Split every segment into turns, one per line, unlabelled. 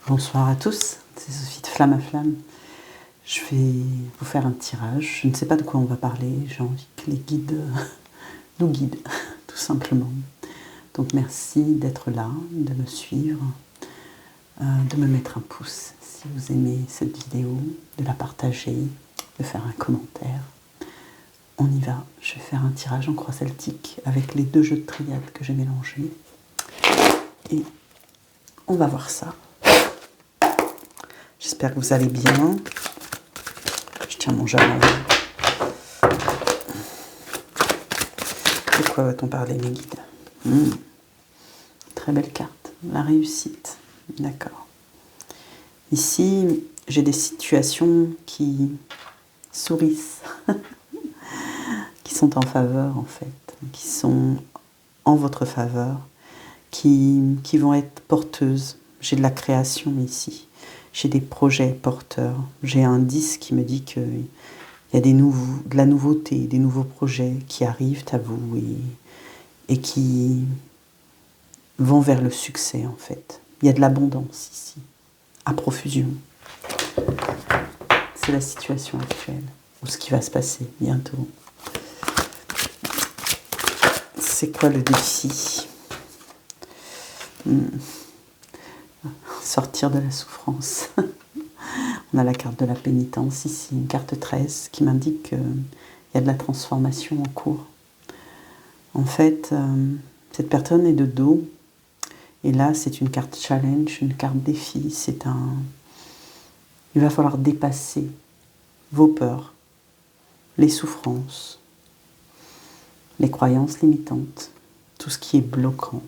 Bonsoir à tous, c'est Sophie de Flamme à Flamme. Je vais vous faire un tirage. Je ne sais pas de quoi on va parler. J'ai envie que les guides nous guident, tout simplement. Donc merci d'être là, de me suivre, de me mettre un pouce si vous aimez cette vidéo, de la partager, de faire un commentaire. On y va. Je vais faire un tirage en croix celtique avec les 2 jeux de triade que j'ai mélangés. Et on va voir ça. J'espère que vous allez bien. Je tiens mon jalon. De quoi va-t-on parler, mes guides? Très belle carte. La réussite. D'accord. Ici, j'ai des situations qui sourissent, qui sont en faveur, en fait, qui sont en votre faveur, qui vont être porteuses. J'ai de la création ici. J'ai des projets porteurs. J'ai un 10 qui me dit qu'il y a de la nouveauté, des nouveaux projets qui arrivent à vous et qui vont vers le succès, en fait. Il y a de l'abondance ici, à profusion. C'est la situation actuelle, ou ce qui va se passer bientôt. C'est quoi le défi? Sortir de la souffrance. On a la carte de la pénitence ici, une carte 13 qui m'indique qu'il y a de la transformation en cours. En fait, cette personne est de dos, et là c'est une carte challenge, une carte défi. Il va falloir dépasser vos peurs, les souffrances, les croyances limitantes, tout ce qui est bloquant,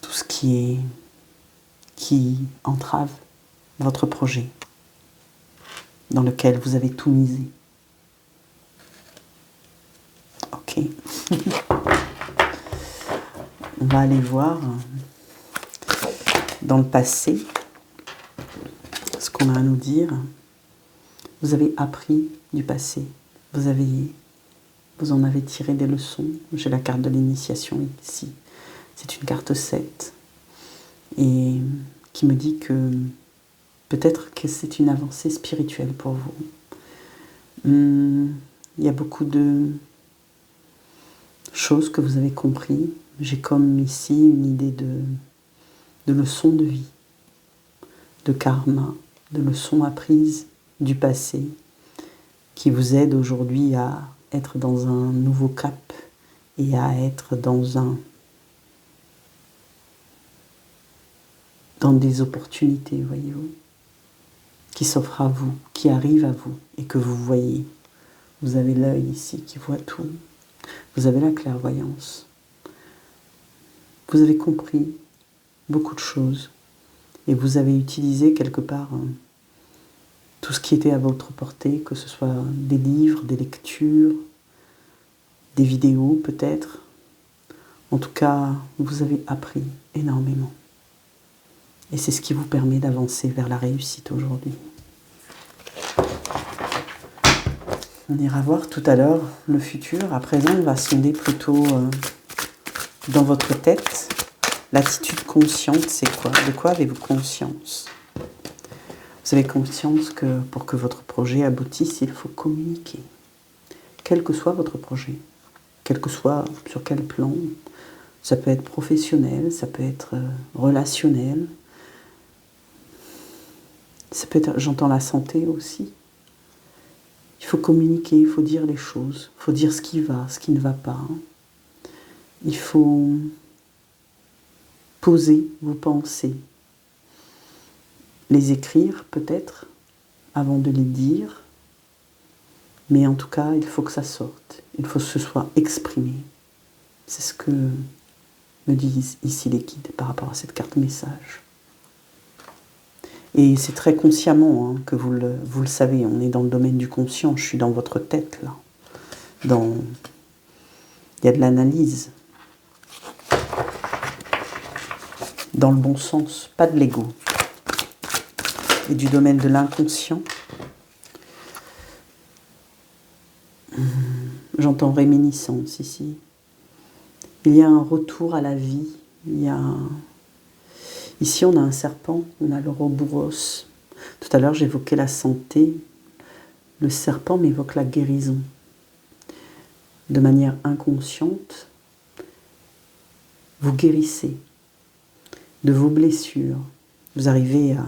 tout ce qui entrave votre projet, dans lequel vous avez tout misé. Ok. On va aller voir dans le passé ce qu'on a à nous dire. Vous avez appris du passé. Vous en avez tiré des leçons. J'ai la carte de l'initiation ici. C'est une carte 7. Et qui me dit que peut-être que c'est une avancée spirituelle pour vous. Il y a beaucoup de choses que vous avez compris. J'ai comme ici une idée de leçons de vie, de karma, de leçons apprises du passé qui vous aident aujourd'hui à être dans un nouveau cap et à être dans des opportunités, voyez-vous, qui s'offrent à vous, qui arrivent à vous et que vous voyez. Vous avez l'œil ici qui voit tout. Vous avez la clairvoyance. Vous avez compris beaucoup de choses et vous avez utilisé quelque part tout ce qui était à votre portée, que ce soit des livres, des lectures, des vidéos peut-être. En tout cas, vous avez appris énormément. Et c'est ce qui vous permet d'avancer vers la réussite aujourd'hui. On ira voir tout à l'heure le futur. À présent, on va sonder plutôt dans votre tête. L'attitude consciente, c'est quoi? De quoi avez-vous conscience? Vous avez conscience que pour que votre projet aboutisse, il faut communiquer. Quel que soit votre projet, quel que soit sur quel plan. Ça peut être professionnel, ça peut être relationnel. Ça peut être, j'entends la santé aussi. Il faut communiquer, il faut dire les choses, il faut dire ce qui va, ce qui ne va pas. Il faut poser vos pensées, les écrire peut-être avant de les dire, mais en tout cas, il faut que ça sorte, il faut que ce soit exprimé. C'est ce que me disent ici les guides par rapport à cette carte message. Et c'est très consciemment que vous le savez, on est dans le domaine du conscient, je suis dans votre tête là. Il y a de l'analyse, dans le bon sens, pas de l'ego. Et du domaine de l'inconscient, j'entends réminiscence ici. Il y a un retour à la vie, il y a Ici, on a un serpent, on a l'Ouroboros. Tout à l'heure, j'évoquais la santé. Le serpent m'évoque la guérison. De manière inconsciente, vous guérissez de vos blessures. Vous arrivez à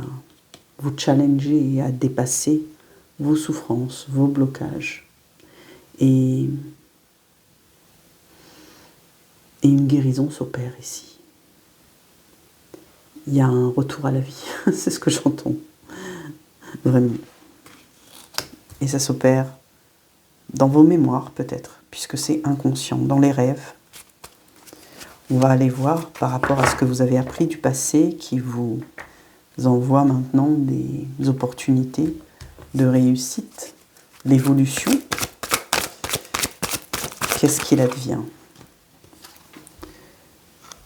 vous challenger et à dépasser vos souffrances, vos blocages. Et une guérison s'opère ici. Il y a un retour à la vie, c'est ce que j'entends, vraiment. Et ça s'opère dans vos mémoires peut-être, puisque c'est inconscient, dans les rêves. On va aller voir par rapport à ce que vous avez appris du passé qui vous envoie maintenant des opportunités de réussite, l'évolution. Qu'est-ce qu'il advient?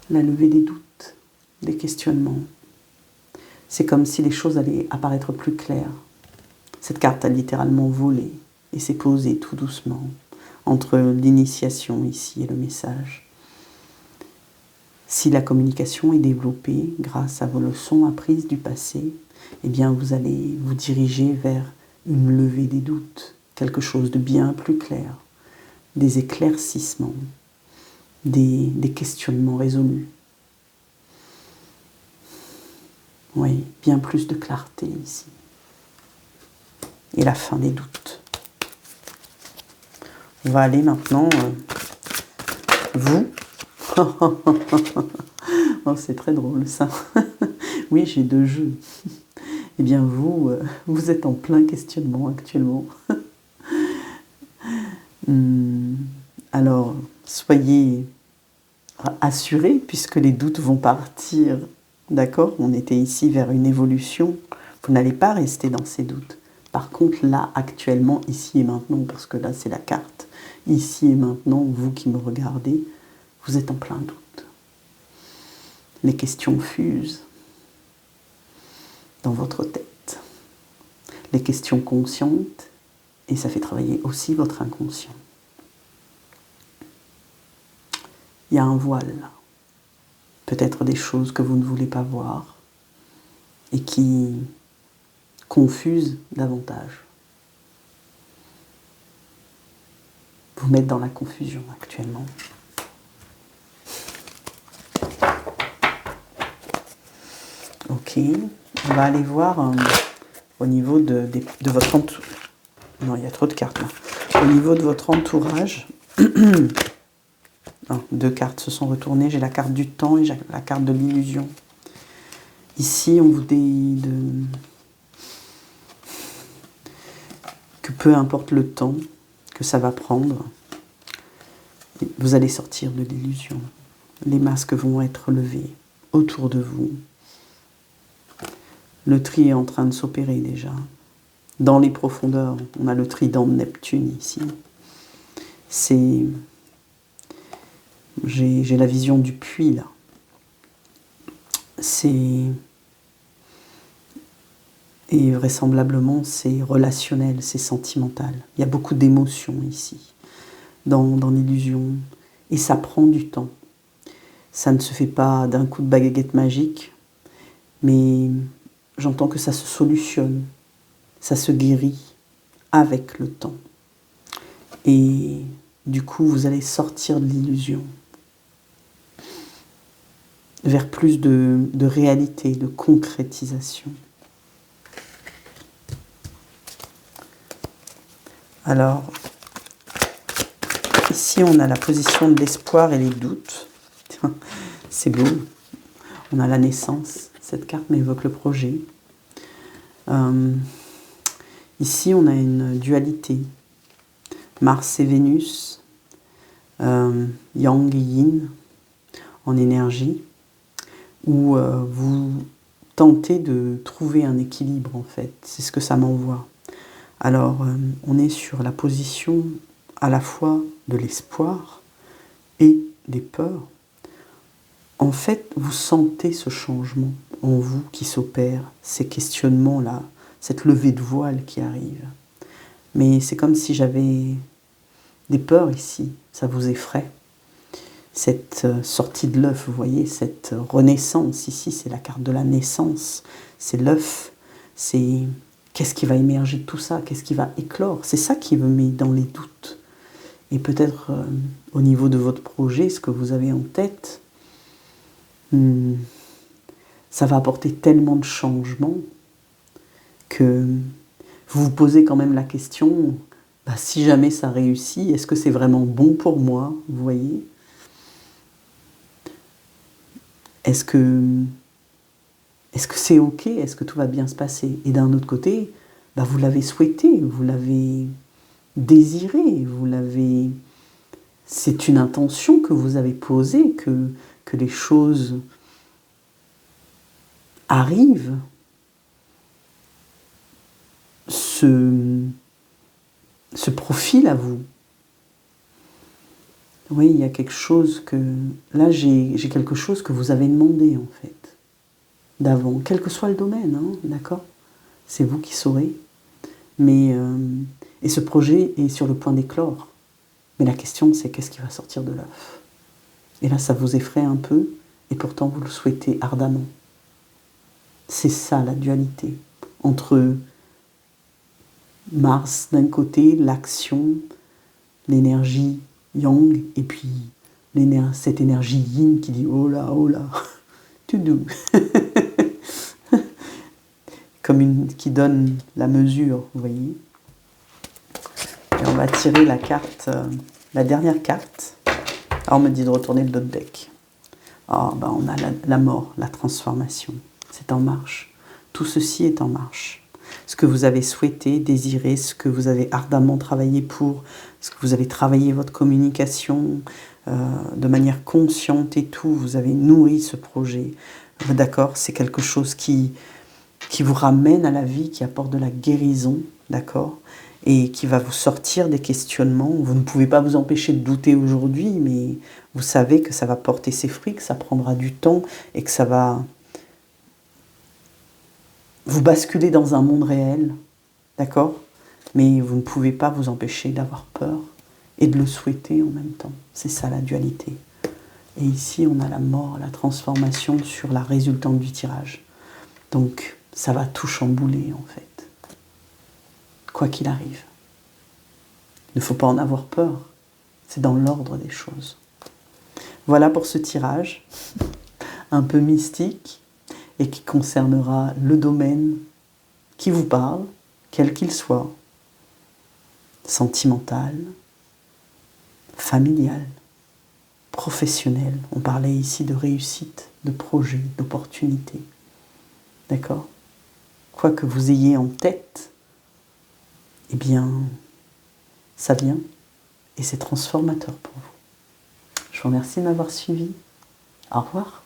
La levée des doutes, des questionnements. C'est comme si les choses allaient apparaître plus claires. Cette carte a littéralement volé et s'est posée tout doucement entre l'initiation ici et le message. Si la communication est développée grâce à vos leçons apprises du passé, eh bien vous allez vous diriger vers une levée des doutes, quelque chose de bien plus clair, des éclaircissements, des questionnements résolus. Oui, bien plus de clarté ici. Et la fin des doutes. On va aller maintenant, vous. Oh, c'est très drôle ça. Oui, j'ai 2 jeux. Eh bien vous, vous êtes en plein questionnement actuellement. Alors, soyez assurés puisque les doutes vont partir. D'accord? On était ici vers une évolution. Vous n'allez pas rester dans ces doutes. Par contre, là, actuellement, ici et maintenant, parce que là, c'est la carte, ici et maintenant, vous qui me regardez, vous êtes en plein doute. Les questions fusent dans votre tête. Les questions conscientes, et ça fait travailler aussi votre inconscient. Il y a un voile, peut-être des choses que vous ne voulez pas voir et qui confusent davantage. Vous mettre dans la confusion actuellement. Ok, on va aller voir au niveau de votre entourage. Non, il y a trop de cartes là. Au niveau de votre entourage, non, 2 cartes se sont retournées. J'ai la carte du temps et j'ai la carte de l'illusion. Ici, on vous dit que peu importe le temps que ça va prendre, vous allez sortir de l'illusion. Les masques vont être levés autour de vous. Le tri est en train de s'opérer déjà. Dans les profondeurs, on a le trident de Neptune ici. J'ai la vision du puits là. Et vraisemblablement, c'est relationnel, c'est sentimental. Il y a beaucoup d'émotions ici, dans l'illusion. Et ça prend du temps. Ça ne se fait pas d'un coup de baguette magique, mais j'entends que ça se solutionne, ça se guérit avec le temps. Et du coup, vous allez sortir de l'illusion vers plus de réalité, de concrétisation. Alors, ici, on a la position de l'espoir et les doutes. C'est beau. On a la naissance. Cette carte m'évoque le projet. Ici, on a une dualité. Mars et Vénus, Yang et Yin en énergie, où vous tentez de trouver un équilibre en fait. C'est ce que ça m'envoie. Alors, on est sur la position à la fois de l'espoir et des peurs. En fait, vous sentez ce changement en vous qui s'opère, ces questionnements-là, cette levée de voile qui arrive. Mais c'est comme si j'avais des peurs ici, ça vous effraie. cette sortie de l'œuf, vous voyez, cette renaissance. Ici, c'est la carte de la naissance. C'est l'œuf. C'est qu'est-ce qui va émerger de tout ça? Qu'est-ce qui va éclore? C'est ça qui me met dans les doutes. Et peut-être au niveau de votre projet, ce que vous avez en tête, ça va apporter tellement de changements que vous vous posez quand même la question, bah, si jamais ça réussit, est-ce que c'est vraiment bon pour moi? Vous voyez? Est-ce que c'est OK? Est-ce que tout va bien se passer? Et d'un autre côté, bah, vous l'avez souhaité, vous l'avez désiré, vous l'avez... C'est une intention que vous avez posée, que les choses arrivent, se profilent à vous. Oui, il y a quelque chose que... Là, j'ai quelque chose que vous avez demandé, en fait, d'avant, quel que soit le domaine, hein, d'accord? C'est vous qui saurez. Mais, et ce projet est sur le point d'éclore. Mais la question, c'est qu'est-ce qui va sortir de l'œuf? Et là, ça vous effraie un peu, et pourtant vous le souhaitez ardemment. C'est ça la dualité entre Mars d'un côté, l'action, l'énergie yang, et puis cette énergie yin qui dit oh là, tout doux. Comme qui donne la mesure, vous voyez. Et on va tirer la carte, la dernière carte. Alors on me dit de retourner le dos de deck. Ah, ben on a la mort, la transformation. C'est en marche. Tout ceci est en marche. Ce que vous avez souhaité, désiré, ce que vous avez ardemment travaillé pour, ce que vous avez travaillé votre communication de manière consciente et tout, vous avez nourri ce projet. D'accord? C'est quelque chose qui vous ramène à la vie, qui apporte de la guérison, d'accord? Et qui va vous sortir des questionnements. Vous ne pouvez pas vous empêcher de douter aujourd'hui, mais vous savez que ça va porter ses fruits, que ça prendra du temps et que ça va vous basculer dans un monde réel, d'accord? Mais vous ne pouvez pas vous empêcher d'avoir peur et de le souhaiter en même temps. C'est ça la dualité. Et ici, on a la mort, la transformation sur la résultante du tirage. Donc, ça va tout chambouler en fait. Quoi qu'il arrive. Il ne faut pas en avoir peur. C'est dans l'ordre des choses. Voilà pour ce tirage, un peu mystique, et qui concernera le domaine qui vous parle, quel qu'il soit, sentimental, familial, professionnel. On parlait ici de réussite, de projet, d'opportunité. D'accord? Quoi que vous ayez en tête, eh bien, ça vient et c'est transformateur pour vous. Je vous remercie de m'avoir suivi. Au revoir.